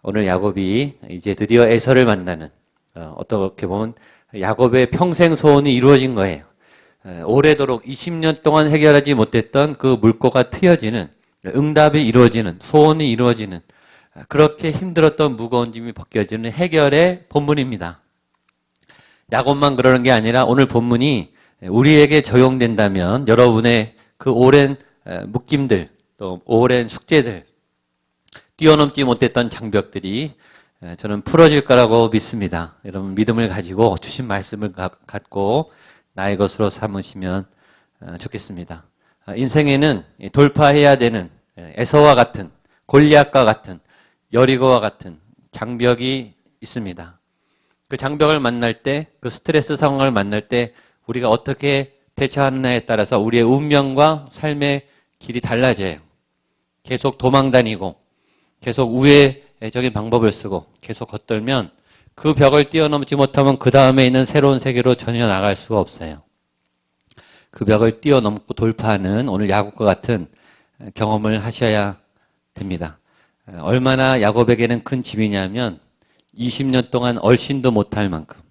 오늘 야곱이 이제 드디어 에서를 만나는, 어떻게 보면 야곱의 평생 소원이 이루어진 거예요. 오래도록 20년 동안 해결하지 못했던 그 물꼬가 트여지는, 응답이 이루어지는, 소원이 이루어지는, 그렇게 힘들었던 무거운 짐이 벗겨지는 해결의 본문입니다. 야곱만 그러는 게 아니라 오늘 본문이 우리에게 적용된다면 여러분의 그 오랜 묶임들, 또 오랜 숙제들, 뛰어넘지 못했던 장벽들이 저는 풀어질 거라고 믿습니다. 여러분 믿음을 가지고 주신 말씀을 갖고 나의 것으로 삼으시면 좋겠습니다. 인생에는 돌파해야 되는 에서와 같은, 골리앗과 같은, 여리고와 같은 장벽이 있습니다. 그 장벽을 만날 때, 그 스트레스 상황을 만날 때 우리가 어떻게 대처하느냐에 따라서 우리의 운명과 삶의 길이 달라져요. 계속 도망 다니고 계속 우회적인 방법을 쓰고 계속 겉돌면 그 벽을 뛰어넘지 못하면 그 다음에 있는 새로운 세계로 전혀 나갈 수가 없어요. 그 벽을 뛰어넘고 돌파하는 오늘 야곱과 같은 경험을 하셔야 됩니다. 얼마나 야곱에게는 큰 짐이냐면 20년 동안 얼씬도 못할 만큼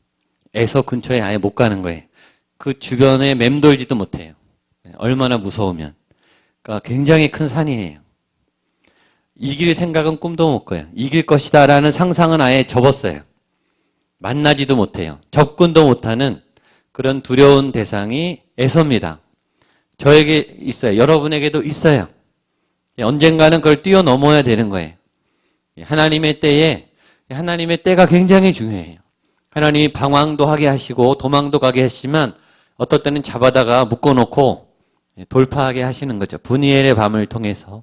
에서 근처에 아예 못 가는 거예요. 그 주변에 맴돌지도 못해요. 얼마나 무서우면. 그러니까 굉장히 큰 산이에요. 이길 생각은 꿈도 못 꿔요. 이길 것이다 라는 상상은 아예 접었어요. 만나지도 못해요. 접근도 못하는 그런 두려운 대상이 에서입니다. 저에게 있어요. 여러분에게도 있어요. 언젠가는 그걸 뛰어넘어야 되는 거예요. 하나님의 때에, 하나님의 때가 굉장히 중요해요. 하나님이 방황도 하게 하시고 도망도 가게 하시지만 어떨 때는 잡아다가 묶어놓고 돌파하게 하시는 거죠. 분이엘의 밤을 통해서.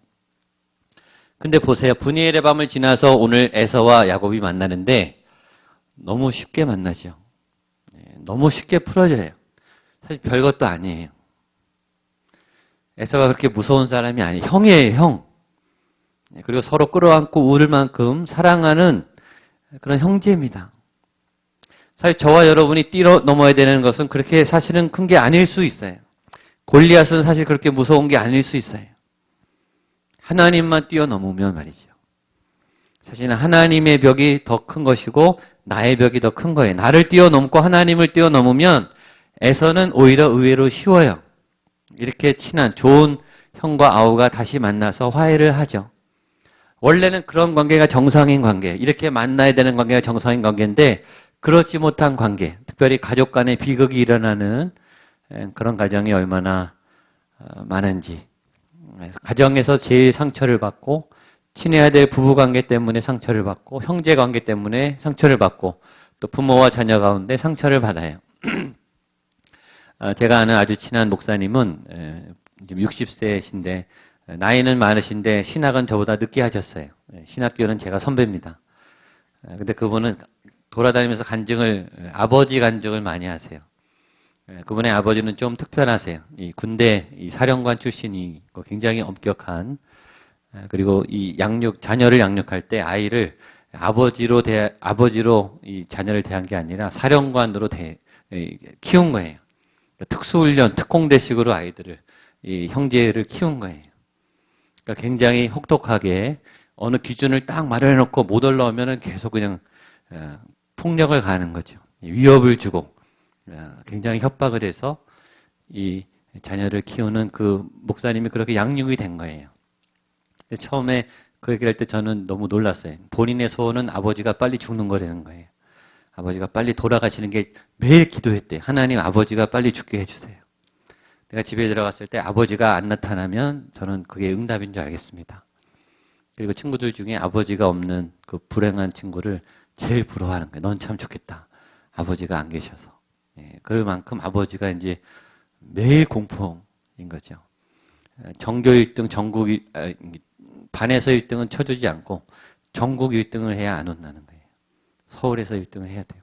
근데 보세요. 분이엘의 밤을 지나서 오늘 에서와 야곱이 만나는데 너무 쉽게 만나죠. 너무 쉽게 풀어져요. 사실 별것도 아니에요. 에서가 그렇게 무서운 사람이 아니에요. 형이에요, 형. 그리고 서로 끌어안고 울을 만큼 사랑하는 그런 형제입니다. 사실 저와 여러분이 뛰어넘어야 되는 것은 그렇게 사실은 큰 게 아닐 수 있어요. 골리앗은 사실 그렇게 무서운 게 아닐 수 있어요. 하나님만 뛰어넘으면 말이죠. 사실은 하나님의 벽이 더 큰 것이고 나의 벽이 더 큰 거예요. 나를 뛰어넘고 하나님을 뛰어넘으면 에서는 오히려 의외로 쉬워요. 이렇게 친한 좋은 형과 아우가 다시 만나서 화해를 하죠. 원래는 그런 관계가 정상인 관계, 이렇게 만나야 되는 관계가 정상인 관계인데 그렇지 못한 관계, 특별히 가족 간의 비극이 일어나는 그런 가정이 얼마나 많은지, 가정에서 제일 상처를 받고 친해야 될 부부관계 때문에 상처를 받고 형제관계 때문에 상처를 받고 또 부모와 자녀 가운데 상처를 받아요. 제가 아는 아주 친한 목사님은 지금 60세신데 나이는 많으신데 신학은 저보다 늦게 하셨어요. 신학교는 제가 선배입니다. 근데 그분은 돌아다니면서 아버지 간증을 많이 하세요. 그분의 아버지는 좀 특별하세요. 이 군대 사령관 출신이고 굉장히 엄격한, 그리고 자녀를 양육할 때 아이를 아버지로 이 자녀를 대한 게 아니라 사령관으로 키운 거예요. 특수훈련, 특공대식으로 아이들을, 이 형제를 키운 거예요. 그러니까 굉장히 혹독하게 어느 기준을 딱 마련해놓고 못 올라오면은 계속 그냥 폭력을 가하는 거죠. 위협을 주고 굉장히 협박을 해서 이 자녀를 키우는 그 목사님이 그렇게 양육이 된 거예요. 처음에 그 얘기를 할 때 저는 너무 놀랐어요. 본인의 소원은 아버지가 빨리 죽는 거라는 거예요. 아버지가 빨리 돌아가시는 게 매일 기도했대요. 하나님, 아버지가 빨리 죽게 해주세요. 내가 집에 들어갔을 때 아버지가 안 나타나면 저는 그게 응답인 줄 알겠습니다. 그리고 친구들 중에 아버지가 없는 그 불행한 친구를 제일 부러워하는 거예요. 넌 참 좋겠다. 아버지가 안 계셔서. 그만큼 아버지가 이제 매일 공포인 거죠. 전교 1등, 반에서 1등은 쳐주지 않고 전국 1등을 해야 안 온다는 거예요. 서울에서 1등을 해야 되고.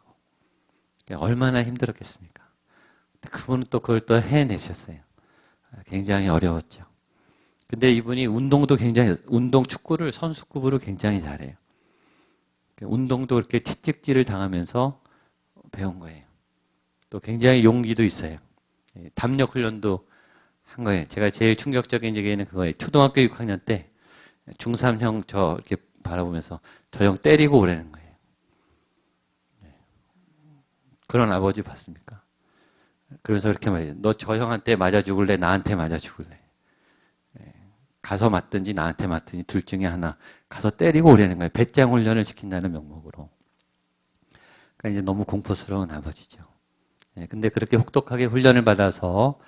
얼마나 힘들었겠습니까? 그분은 또 그걸 또 해내셨어요. 굉장히 어려웠죠. 근데 이분이 축구를 선수급으로 굉장히 잘해요. 운동도 그렇게 채찍질을 당하면서 배운 거예요. 또 굉장히 용기도 있어요. 담력 훈련도 한 거예요. 제가 제일 충격적인 얘기는 그거예요. 초등학교 6학년 때 중3형 저 이렇게 바라보면서 저 형 때리고 오라는 거예요. 그런 아버지 봤습니까? 그래서 그렇게 말해요. 너 저 형한테 맞아 죽을래? 나한테 맞아 죽을래? 가서 맞든지 나한테 맞든지 둘 중에 하나 가서 때리고 오라는 거예요. 배짱 훈련을 시킨다는 명목으로. 그러니까 이제 너무 공포스러운 아버지죠. 근데 그렇게 혹독하게 훈련을 받아서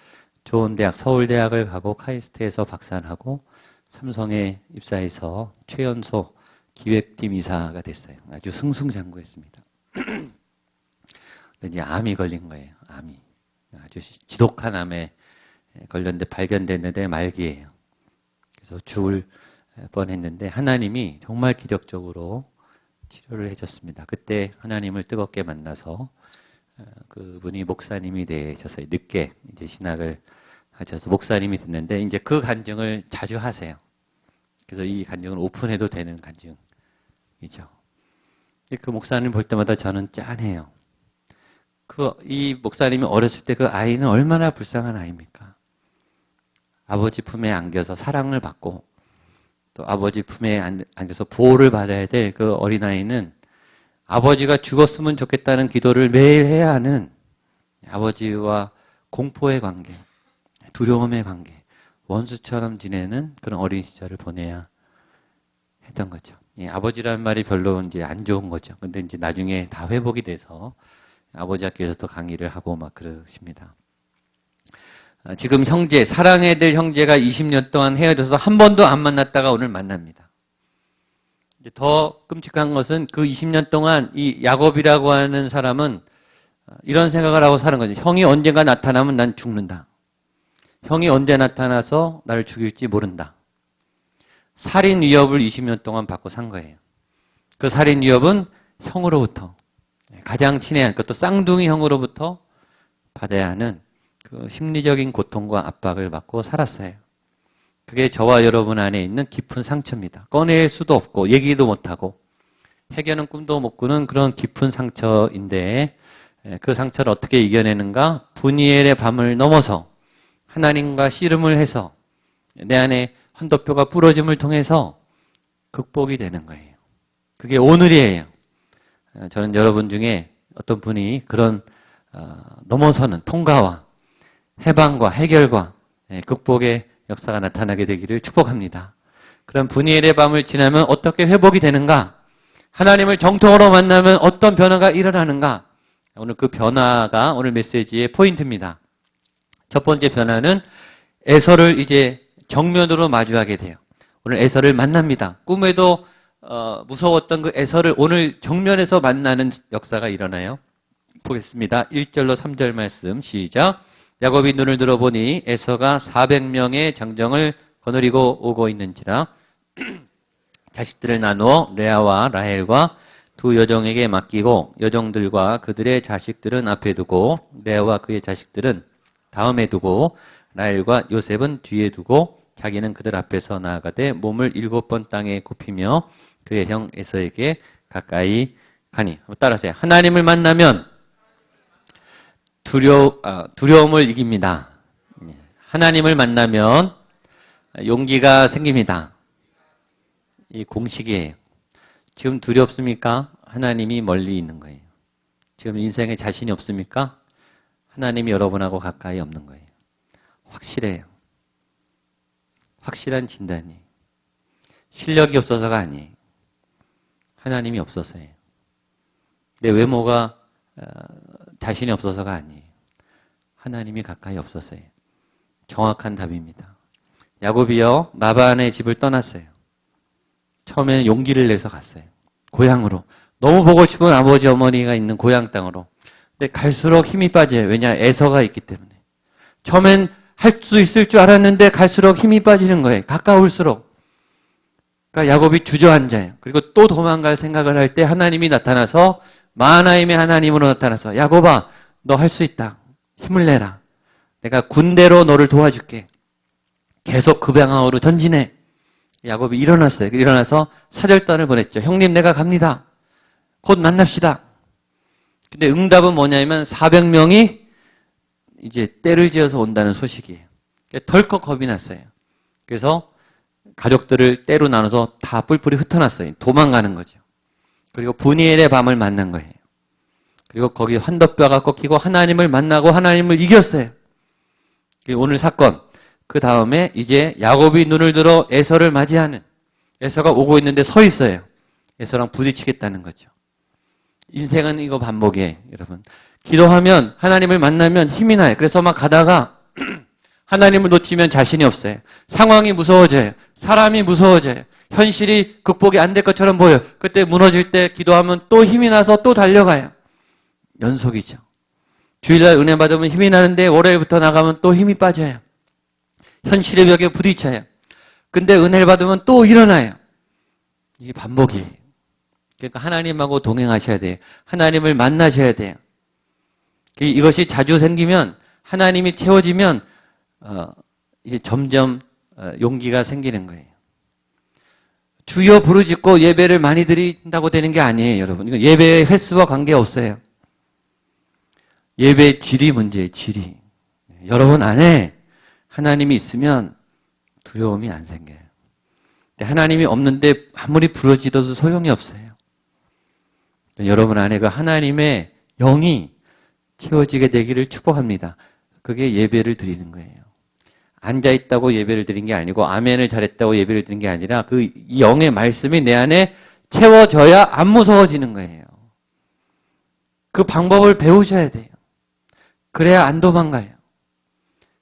좋은 대학, 서울대학을 가고 카이스트에서 박사하고 삼성에 입사해서 최연소 기획팀 이사가 됐어요. 아주 승승장구했습니다. 근데 이제 암이 걸린 거예요. 암이. 아주 지독한 암에 걸렸는데 발견됐는데 말기예요. 그래서 죽을 뻔했는데 하나님이 정말 기적적으로 치료를 해줬습니다. 그때 하나님을 뜨겁게 만나서 그분이 목사님이 되셔서 늦게 이제 신학을 하셔서 목사님이 됐는데 이제 그 간증을 자주 하세요. 그래서 이 간증을 오픈해도 되는 간증이죠. 그 목사님 볼 때마다 저는 짠해요. 이 목사님이 어렸을 때 그 아이는 얼마나 불쌍한 아이입니까? 아버지 품에 안겨서 사랑을 받고 또 아버지 품에 안겨서 보호를 받아야 될 그 어린아이는 아버지가 죽었으면 좋겠다는 기도를 매일 해야 하는 아버지와 공포의 관계, 두려움의 관계, 원수처럼 지내는 그런 어린 시절을 보내야 했던 거죠. 아버지라는 말이 별로 이제 안 좋은 거죠. 근데 이제 나중에 다 회복이 돼서 아버지 학교에서도 강의를 하고 막 그러십니다. 지금 형제, 사랑해야 될 형제가 20년 동안 헤어져서 한 번도 안 만났다가 오늘 만납니다. 이제 더 끔찍한 것은 그 20년 동안 이 야곱이라고 하는 사람은 이런 생각을 하고 사는 거죠. 형이 언젠가 나타나면 난 죽는다. 형이 언제 나타나서 나를 죽일지 모른다. 살인 위협을 20년 동안 받고 산 거예요. 그 살인 위협은 형으로부터 가장 친애한 그것도 쌍둥이 형으로부터 받아야 하는 그 심리적인 고통과 압박을 받고 살았어요. 그게 저와 여러분 안에 있는 깊은 상처입니다. 꺼낼 수도 없고 얘기도 못하고 해결은 꿈도 못 꾸는 그런 깊은 상처인데 그 상처를 어떻게 이겨내는가? 분이엘의 밤을 넘어서 하나님과 씨름을 해서 내 안에 환도뼈가 부러짐을 통해서 극복이 되는 거예요. 그게 오늘이에요. 저는 여러분 중에 어떤 분이 그런 넘어서는 통과와 해방과 해결과 극복의 역사가 나타나게 되기를 축복합니다. 그럼 분이엘의 밤을 지나면 어떻게 회복이 되는가? 하나님을 정통으로 만나면 어떤 변화가 일어나는가? 오늘 그 변화가 오늘 메시지의 포인트입니다. 첫 번째 변화는 에서를 이제 정면으로 마주하게 돼요. 오늘 에서를 만납니다. 꿈에도 무서웠던 그 에서를 오늘 정면에서 만나는 역사가 일어나요. 보겠습니다. 1절로 3절 말씀 시작. 야곱이 눈을 들어보니 에서가 400명의 장정을 거느리고 오고 있는지라 자식들을 나누어 레아와 라헬과 두 여종에게 맡기고 여종들과 그들의 자식들은 앞에 두고 레아와 그의 자식들은 다음에 두고 라헬과 요셉은 뒤에 두고 자기는 그들 앞에서 나아가되 몸을 7번 땅에 굽히며 그의 형 에서에게 가까이 가니. 따라하세요. 하나님을 만나면 두려움을 이깁니다. 하나님을 만나면 용기가 생깁니다. 이 공식이에요. 지금 두렵습니까? 하나님이 멀리 있는 거예요. 지금 인생에 자신이 없습니까? 하나님이 여러분하고 가까이 없는 거예요. 확실해요. 확실한 진단이. 실력이 없어서가 아니에요. 하나님이 없어서예요. 내 외모가 자신이 없어서가 아니에요. 하나님이 가까이 없어서예요. 정확한 답입니다. 야곱이요 라반의 집을 떠났어요. 처음에는 용기를 내서 갔어요. 고향으로. 너무 보고 싶은 아버지 어머니가 있는 고향 땅으로. 근데 갈수록 힘이 빠져요. 왜냐? 에서가 있기 때문에. 처음엔 할 수 있을 줄 알았는데 갈수록 힘이 빠지는 거예요. 가까울수록. 그러니까 야곱이 주저앉아요. 그리고 또 도망갈 생각을 할 때 하나님이 나타나서 마하나임의 하나님으로 나타나서 야곱아 너 할 수 있다. 힘을 내라. 내가 군대로 너를 도와줄게. 계속 그 방향으로 전진해. 야곱이 일어났어요. 일어나서 사절단을 보냈죠. 형님 내가 갑니다. 곧 만납시다. 근데 응답은 뭐냐면 400명이 이제 때를 지어서 온다는 소식이에요. 덜컥 겁이 났어요. 그래서 가족들을 때로 나눠서 다 뿔뿔이 흩어놨어요. 도망가는 거죠. 그리고 분이엘의 밤을 만난 거예요. 그리고 거기 환덕뼈가 꺾이고 하나님을 만나고 하나님을 이겼어요. 오늘 사건. 그 다음에 이제 야곱이 눈을 들어 에서를 맞이하는, 에서가 오고 있는데 서 있어요. 에서랑 부딪히겠다는 거죠. 인생은 이거 반복이에요, 여러분. 기도하면, 하나님을 만나면 힘이 나요. 그래서 막 가다가 하나님을 놓치면 자신이 없어요. 상황이 무서워져요. 사람이 무서워져요. 현실이 극복이 안 될 것처럼 보여요. 그때 무너질 때 기도하면 또 힘이 나서 또 달려가요. 연속이죠. 주일날 은혜 받으면 힘이 나는데 월요일부터 나가면 또 힘이 빠져요. 현실의 벽에 부딪혀요. 근데 은혜를 받으면 또 일어나요. 이게 반복이에요. 그러니까 하나님하고 동행하셔야 돼요. 하나님을 만나셔야 돼요. 이것이 자주 생기면, 하나님이 채워지면 이제 점점 용기가 생기는 거예요. 주여 부르짖고 예배를 많이 드린다고 되는 게 아니에요, 여러분. 이거 예배의 횟수와 관계없어요. 예배의 질이 문제예요, 질이. 여러분 안에 하나님이 있으면 두려움이 안 생겨요. 근데 하나님이 없는데 아무리 부르짖어도 소용이 없어요. 여러분 안에 그 하나님의 영이 채워지게 되기를 축복합니다. 그게 예배를 드리는 거예요. 앉아있다고 예배를 드린 게 아니고 아멘을 잘했다고 예배를 드린 게 아니라 그 영의 말씀이 내 안에 채워져야 안 무서워지는 거예요. 그 방법을 배우셔야 돼요. 그래야 안 도망가요.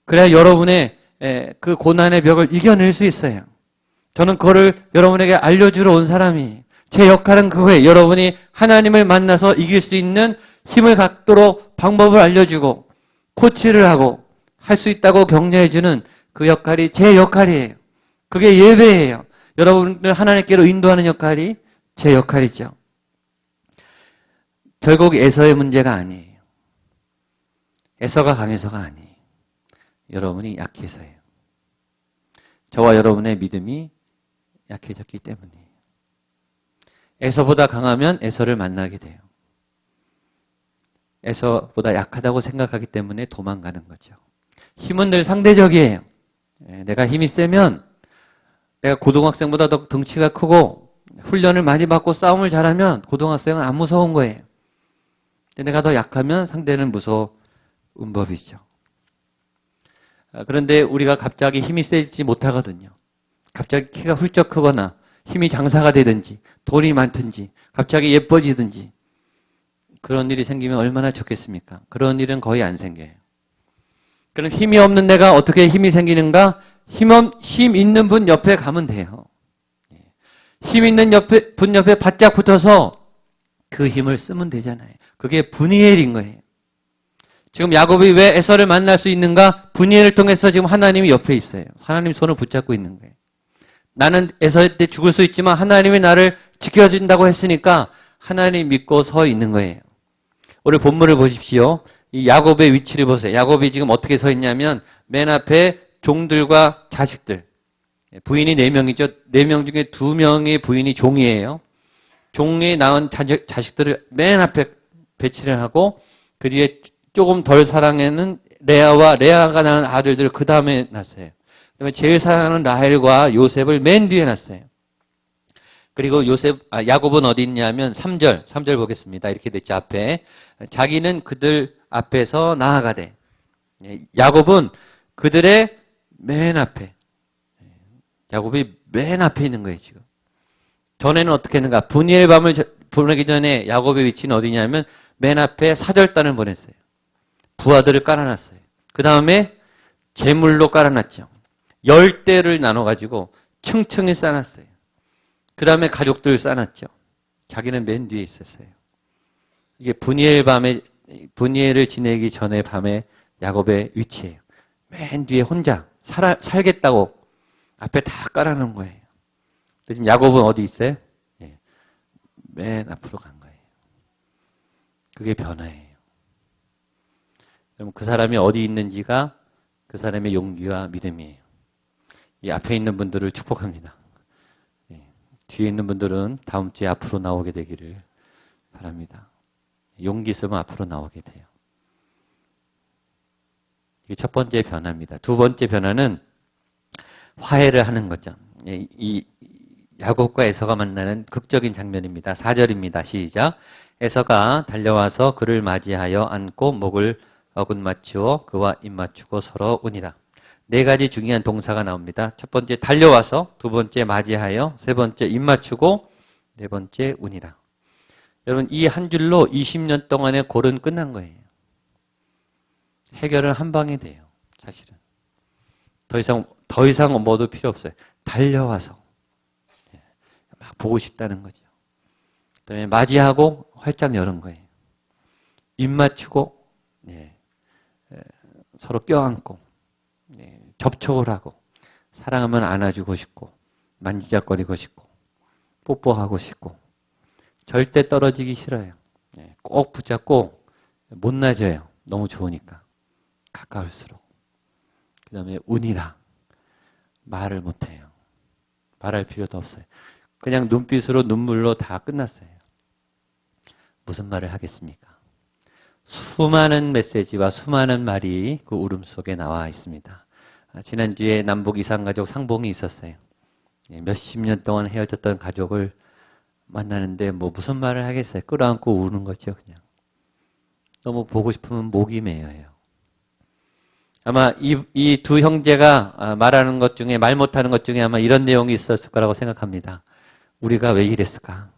그래야 여러분의 그 고난의 벽을 이겨낼 수 있어요. 저는 그거를 여러분에게 알려주러 온 사람이에요. 제 역할은 그거예요. 여러분이 하나님을 만나서 이길 수 있는 힘을 갖도록 방법을 알려주고 코치를 하고 할 수 있다고 격려해주는 그 역할이 제 역할이에요. 그게 예배예요. 여러분을 하나님께로 인도하는 역할이 제 역할이죠. 결국 에서의 문제가 아니에요. 에서가 강해서가 아니에요. 여러분이 약해서예요. 저와 여러분의 믿음이 약해졌기 때문이에요. 에서보다 강하면 에서를 만나게 돼요. 에서보다 약하다고 생각하기 때문에 도망가는 거죠. 힘은 늘 상대적이에요. 내가 힘이 세면 내가 고등학생보다 더 덩치가 크고 훈련을 많이 받고 싸움을 잘하면 고등학생은 안 무서운 거예요. 내가 더 약하면 상대는 무서운 법이죠. 그런데 우리가 갑자기 힘이 세지지 못하거든요. 갑자기 키가 훌쩍 크거나 힘이 장사가 되든지 돈이 많든지 갑자기 예뻐지든지 그런 일이 생기면 얼마나 좋겠습니까? 그런 일은 거의 안 생겨요. 그럼 힘이 없는 내가 어떻게 힘이 생기는가? 힘 있는 분 옆에 가면 돼요. 힘 있는 분 옆에 바짝 붙어서 그 힘을 쓰면 되잖아요. 그게 분이엘인 거예요. 지금 야곱이 왜 에서를 만날 수 있는가? 분이엘을 통해서 지금 하나님이 옆에 있어요. 하나님 손을 붙잡고 있는 거예요. 나는 에서 때 죽을 수 있지만 하나님이 나를 지켜준다고 했으니까 하나님 믿고 서 있는 거예요. 오늘 본문을 보십시오. 이 야곱의 위치를 보세요. 야곱이 지금 어떻게 서 있냐면 맨 앞에 종들과 자식들. 부인이 4명이죠. 4명 중에 2명의 부인이 종이에요. 종이 낳은 자식들을 맨 앞에 배치를 하고 그 뒤에 조금 덜 사랑하는 레아가 낳은 아들들을 그 다음에 낳았어요. 그다음에 제일 사랑하는 라헬과 요셉을 맨 뒤에 놨어요. 그리고 야곱은 어디 있냐면 3절 보겠습니다. 이렇게 됐죠, 앞에. 자기는 그들 앞에서 나아가되. 야곱은 그들의 맨 앞에. 야곱이 맨 앞에 있는 거예요, 지금. 전에는 어떻게 했는가? 분이엘 밤을 보내기 전에 야곱의 위치는 어디냐면 맨 앞에 사절단을 보냈어요. 부하들을 깔아놨어요. 그 다음에 제물로 깔아놨죠. 10대를 나눠가지고 층층이 쌓아놨어요. 그 다음에 가족들을 쌓아놨죠. 자기는 맨 뒤에 있었어요. 이게 분이엘을 지내기 전에 밤에 야곱의 위치예요. 맨 뒤에 혼자 살겠다고 앞에 다 깔아놓은 거예요. 지금 야곱은 어디 있어요? 맨 앞으로 간 거예요. 그게 변화예요. 그럼 그 사람이 어디 있는지가 그 사람의 용기와 믿음이에요. 이 앞에 있는 분들을 축복합니다. 뒤에 있는 분들은 다음 주에 앞으로 나오게 되기를 바랍니다. 용기 있으면 앞으로 나오게 돼요. 이게 첫 번째 변화입니다. 두 번째 변화는 화해를 하는 거죠. 이 야곱과 에서가 만나는 극적인 장면입니다. 4절입니다. 시작. 에서가 달려와서 그를 맞이하여 안고 목을 어긋맞추어 그와 입맞추고 서로 우니라. 네 가지 중요한 동사가 나옵니다. 첫 번째 달려와서, 두 번째 맞이하여, 세 번째 입맞추고, 네 번째 우니라. 여러분 이 한 줄로 20년 동안의 골은 끝난 거예요. 해결은 한 방에 돼요. 사실은. 더 이상 뭐도 필요 없어요. 달려와서. 막 보고 싶다는 거죠. 그다음에 맞이하고 활짝 여는 거예요. 입 맞추고 서로 껴안고 접촉을 하고 사랑하면 안아주고 싶고 만지작거리고 싶고 뽀뽀하고 싶고 절대 떨어지기 싫어요. 꼭 붙잡고 못 놔줘요. 너무 좋으니까. 가까울수록. 그 다음에 운이라. 말을 못해요. 말할 필요도 없어요. 그냥 눈빛으로 눈물로 다 끝났어요. 무슨 말을 하겠습니까? 수많은 메시지와 수많은 말이 그 울음 속에 나와 있습니다. 지난주에 남북 이산가족 상봉이 있었어요. 몇십 년 동안 헤어졌던 가족을 만나는데 뭐 무슨 말을 하겠어요. 끌어안고 우는 거죠. 그냥. 너무 보고 싶으면 목이 메어요. 아마 이 두 형제가 말하는 것 중에 말 못하는 것 중에 아마 이런 내용이 있었을 거라고 생각합니다. 우리가 왜 이랬을까?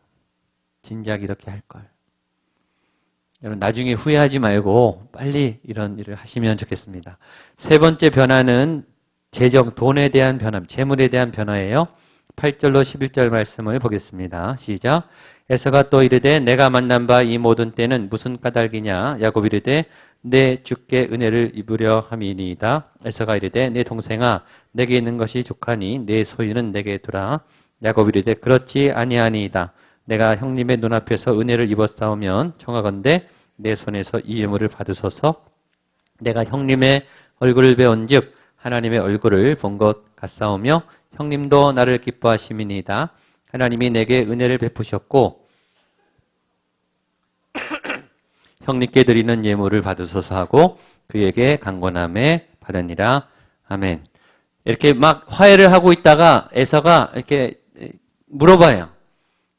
진작 이렇게 할 걸. 여러분 나중에 후회하지 말고 빨리 이런 일을 하시면 좋겠습니다. 세 번째 변화는 재정, 돈에 대한 변화, 재물에 대한 변화예요. 8절로 11절 말씀을 보겠습니다. 시작. 에서가 또 이르되 내가 만난 바 이 모든 때는 무슨 까닭이냐? 야곱이 이르되 내 주께 은혜를 입으려 함이니이다. 에서가 이르되 내 동생아 내게 있는 것이 족하니 내 소유는 내게 두라. 야곱이 이르되 그렇지 아니하니이다. 내가 형님의 눈앞에서 은혜를 입었사오면 청하건대 내 손에서 이 예물을 받으소서. 내가 형님의 얼굴을 배운즉 하나님의 얼굴을 본 것 같사오며 형님도 나를 기뻐하심이니이다. 하나님이 내게 은혜를 베푸셨고 형님께 드리는 예물을 받으소서 하고 그에게 강권함에 받으니라. 아멘. 이렇게 막 화해를 하고 있다가 에서가 이렇게 물어봐요.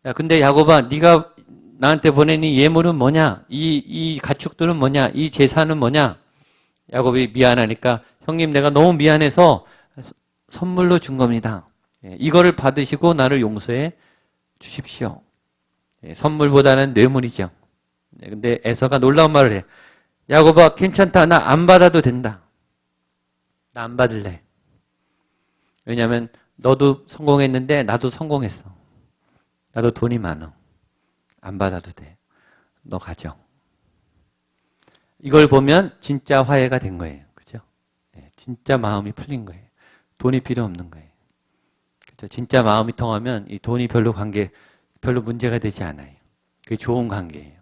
야, 근데 야곱아, 네가 나한테 보낸 이 예물은 뭐냐? 이 가축들은 뭐냐? 이 재산은 뭐냐? 야곱이 미안하니까 형님 내가 너무 미안해서 선물로 준 겁니다. 이거를 받으시고 나를 용서해 주십시오. 선물보다는 뇌물이죠. 근데 에서가 놀라운 말을 해. 야곱아 괜찮다. 나 안 받아도 된다. 나 안 받을래. 왜냐하면 너도 성공했는데 나도 성공했어. 나도 돈이 많아. 안 받아도 돼. 너 가져. 이걸 보면 진짜 화해가 된 거예요. 그죠? 진짜 마음이 풀린 거예요. 돈이 필요 없는 거예요. 그죠? 진짜 마음이 통하면 이 돈이 별로 문제가 되지 않아요. 그게 좋은 관계예요.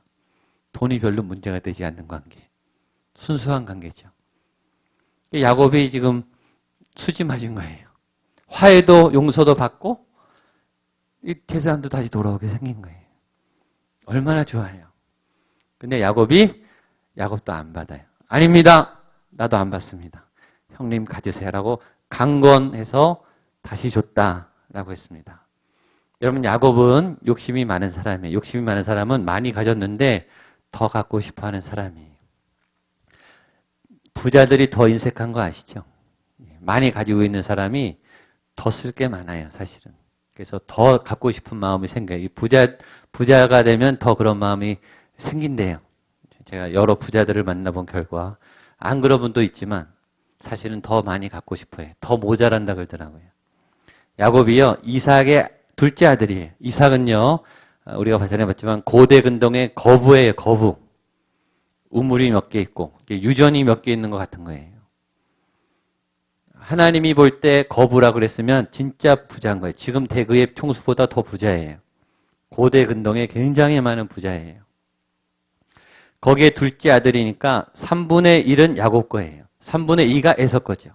돈이 별로 문제가 되지 않는 관계. 순수한 관계죠. 야곱이 지금 수지 맞은 거예요. 화해도 용서도 받고 이 재산도 다시 돌아오게 생긴 거예요. 얼마나 좋아요. 근데 야곱도 안 받아요. 아닙니다. 나도 안 받습니다. 형님 가지세요라고 강권해서 다시 줬다라고 했습니다. 여러분 야곱은 욕심이 많은 사람이에요. 욕심이 많은 사람은 많이 가졌는데 더 갖고 싶어하는 사람이에요. 부자들이 더 인색한 거 아시죠? 많이 가지고 있는 사람이 더 쓸 게 많아요. 사실은. 그래서 더 갖고 싶은 마음이 생겨요. 부자가 되면 더 그런 마음이 생긴대요. 제가 여러 부자들을 만나본 결과 안 그런 분도 있지만 사실은 더 많이 갖고 싶어요. 더 모자란다 그러더라고요. 야곱이요. 이삭의 둘째 아들이에요. 이삭은요. 우리가 전에 봤지만 고대 근동의 거부예요. 거부. 우물이 몇 개 있고 유전이 몇 개 있는 것 같은 거예요. 하나님이 볼 때 거부라 그랬으면 진짜 부자인 거예요. 지금 대그의 총수보다 더 부자예요. 고대 근동에 굉장히 많은 부자예요. 거기에 둘째 아들이니까 3분의 1은 야곱 거예요. 3분의 2가 에서 거죠.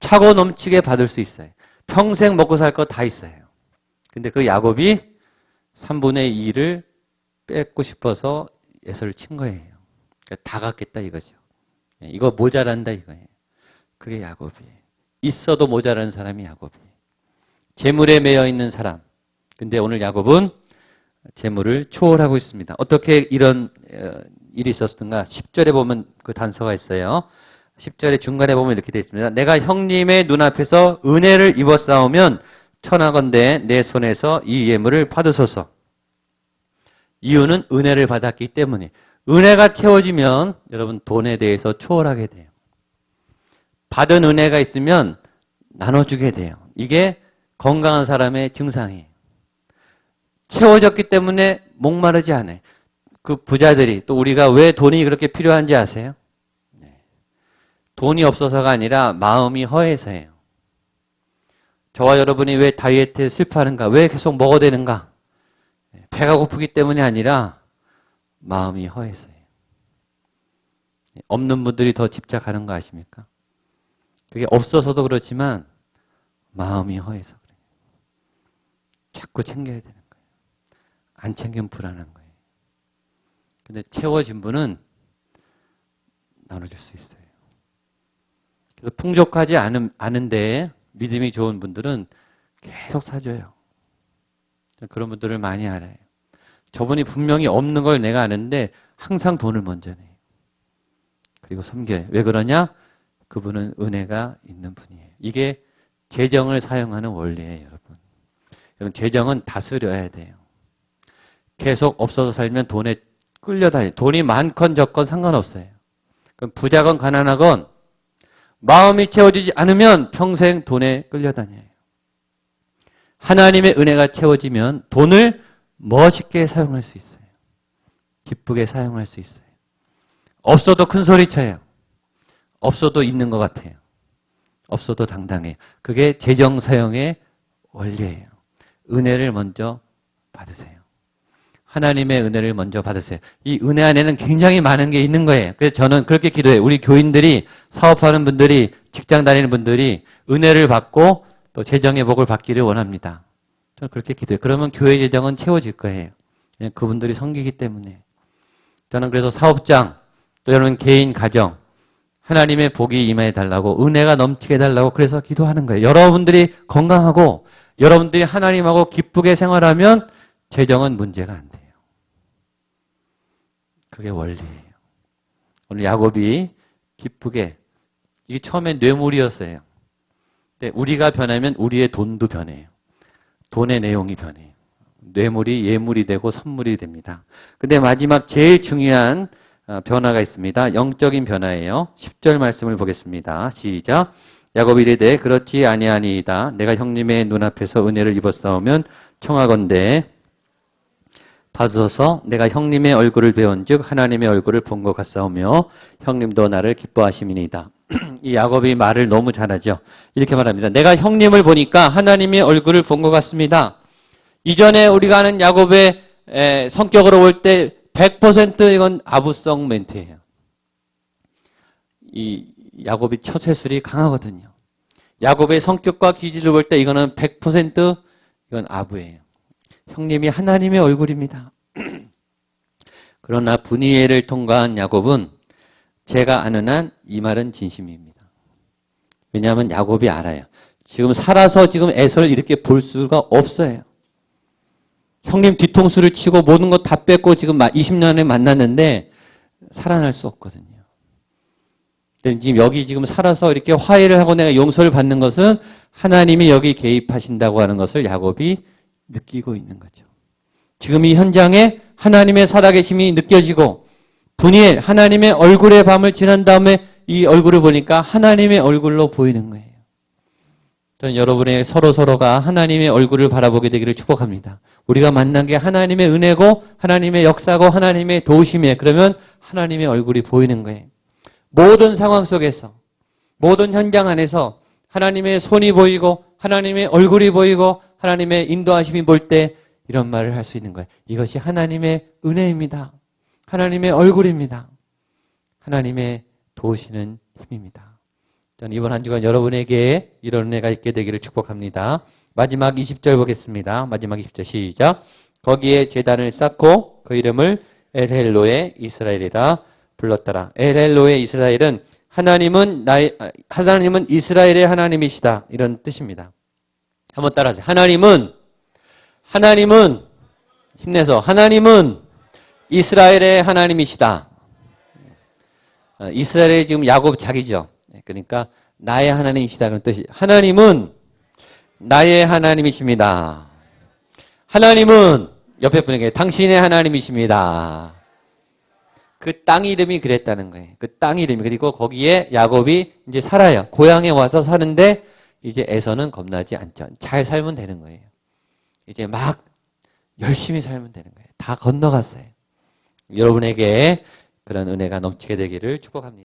차고 넘치게 받을 수 있어요. 평생 먹고 살 거 다 있어요. 근데 그 야곱이 3분의 2를 뺏고 싶어서 에서를 친 거예요. 그러니까 다 갖겠다 이거죠. 이거 모자란다 이거예요. 그게 야곱이에요. 있어도 모자란 사람이 야곱이에요. 재물에 매여 있는 사람. 근데 오늘 야곱은 재물을 초월하고 있습니다. 어떻게 이런 일이 있었던가? 10절에 보면 그 단서가 있어요. 10절의 중간에 보면 이렇게 되어 있습니다. 내가 형님의 눈앞에서 은혜를 입었사오면 천하건대 내 손에서 이 예물을 받으소서. 이유는 은혜를 받았기 때문에. 은혜가 채워지면 여러분 돈에 대해서 초월하게 돼요. 받은 은혜가 있으면 나눠주게 돼요. 이게 건강한 사람의 증상이에요. 채워졌기 때문에 목마르지 않아요. 그 부자들이 또 우리가 왜 돈이 그렇게 필요한지 아세요? 돈이 없어서가 아니라 마음이 허해서예요. 저와 여러분이 왜 다이어트에 실패하는가? 왜 계속 먹어야 되는가? 배가 고프기 때문이 아니라 마음이 허해서예요. 없는 분들이 더 집착하는 거 아십니까? 그게 없어서도 그렇지만 마음이 허해서 그래요. 자꾸 챙겨야 되는 거예요. 안 챙기면 불안한 거예요. 근데 채워진 분은 나눠줄 수 있어요. 그래서 풍족하지 않은데 믿음이 좋은 분들은 계속 사줘요. 그런 분들을 많이 알아요. 저분이 분명히 없는 걸 내가 아는데 항상 돈을 먼저 내요. 그리고 섬겨요. 왜 그러냐? 그분은 은혜가 있는 분이에요. 이게 재정을 사용하는 원리예요, 여러분. 여러분, 재정은 다스려야 돼요. 계속 없어서 살면 돈에 끌려다녀요. 돈이 많건 적건 상관없어요. 그럼 부자건 가난하건 마음이 채워지지 않으면 평생 돈에 끌려다녀요. 하나님의 은혜가 채워지면 돈을 멋있게 사용할 수 있어요. 기쁘게 사용할 수 있어요. 없어도 큰 소리 쳐요. 없어도 있는 것 같아요. 없어도 당당해요. 그게 재정 사용의 원리예요. 은혜를 먼저 받으세요. 하나님의 은혜를 먼저 받으세요. 이 은혜 안에는 굉장히 많은 게 있는 거예요. 그래서 저는 그렇게 기도해요. 우리 교인들이, 사업하는 분들이, 직장 다니는 분들이 은혜를 받고 또 재정의 복을 받기를 원합니다. 저는 그렇게 기도해요. 그러면 교회 재정은 채워질 거예요. 그분들이 섬기기 때문에. 저는 그래서 사업장, 또 여러분 개인 가정, 하나님의 복이 임해 달라고, 은혜가 넘치게 해달라고 그래서 기도하는 거예요. 여러분들이 건강하고 여러분들이 하나님하고 기쁘게 생활하면 재정은 문제가 안 돼요. 그게 원리예요. 오늘 야곱이 기쁘게, 이게 처음엔 뇌물이었어요. 근데 우리가 변하면 우리의 돈도 변해요. 돈의 내용이 변해요. 뇌물이 예물이 되고 선물이 됩니다. 근데 마지막 제일 중요한 변화가 있습니다. 영적인 변화예요. 10절 말씀을 보겠습니다. 시작. 야곱이 이르되 그렇지 아니하니이다. 내가 형님의 눈앞에서 은혜를 입었사오면 청하건대 받으소서. 내가 형님의 얼굴을 배운즉 하나님의 얼굴을 본 것 같사오며 형님도 나를 기뻐하심이니이다. 이 야곱이 말을 너무 잘하죠. 이렇게 말합니다. 내가 형님을 보니까 하나님의 얼굴을 본 것 같습니다. 이전에 우리가 아는 야곱의 성격으로 볼 때 100% 이건 아부성 멘트예요. 이 야곱이 처세술이 강하거든요. 야곱의 성격과 기질을 볼 때 이거는 100% 이건 아부예요. 형님이 하나님의 얼굴입니다. 그러나 분이엘을 통과한 야곱은 제가 아는 한 이 말은 진심입니다. 왜냐하면 야곱이 알아요. 지금 살아서 지금 에서를 이렇게 볼 수가 없어요. 형님 뒤통수를 치고 모든 것 다 뺏고 지금 20년을 만났는데 살아날 수 없거든요. 지금 여기 지금 살아서 이렇게 화해를 하고 내가 용서를 받는 것은 하나님이 여기 개입하신다고 하는 것을 야곱이 느끼고 있는 거죠. 지금 이 현장에 하나님의 살아계심이 느껴지고 분이엘 하나님의 얼굴의 밤을 지난 다음에 이 얼굴을 보니까 하나님의 얼굴로 보이는 거예요. 저는 여러분의 서로가 하나님의 얼굴을 바라보게 되기를 축복합니다. 우리가 만난 게 하나님의 은혜고 하나님의 역사고 하나님의 도우심이에요. 그러면 하나님의 얼굴이 보이는 거예요. 모든 상황 속에서 모든 현장 안에서 하나님의 손이 보이고 하나님의 얼굴이 보이고 하나님의 인도하심이 볼 때 이런 말을 할 수 있는 거예요. 이것이 하나님의 은혜입니다. 하나님의 얼굴입니다. 하나님의 도우시는 힘입니다. 저는 이번 한 주간 여러분에게 이런 은혜가 있게 되기를 축복합니다. 마지막 20절 보겠습니다. 마지막 20절 시작. 거기에 제단을 쌓고 그 이름을 엘헬로의 이스라엘이라 불렀더라. 엘헬로의 이스라엘은 하나님은 이스라엘의 하나님이시다. 이런 뜻입니다. 한번 따라하세요. 하나님은 힘내서 하나님은 이스라엘의 하나님이시다. 이스라엘이 지금 야곱 자기죠. 그러니까 나의 하나님이시다 그런 뜻이. 하나님은 나의 하나님이십니다. 하나님은 옆에 분에게 당신의 하나님이십니다. 그 땅 이름이 그랬다는 거예요. 그 땅 이름이. 그리고 거기에 야곱이 이제 살아요. 고향에 와서 사는데 이제 에서는 겁나지 않죠. 잘 살면 되는 거예요. 이제 막 열심히 살면 되는 거예요. 다 건너갔어요. 여러분에게 그런 은혜가 넘치게 되기를 축복합니다.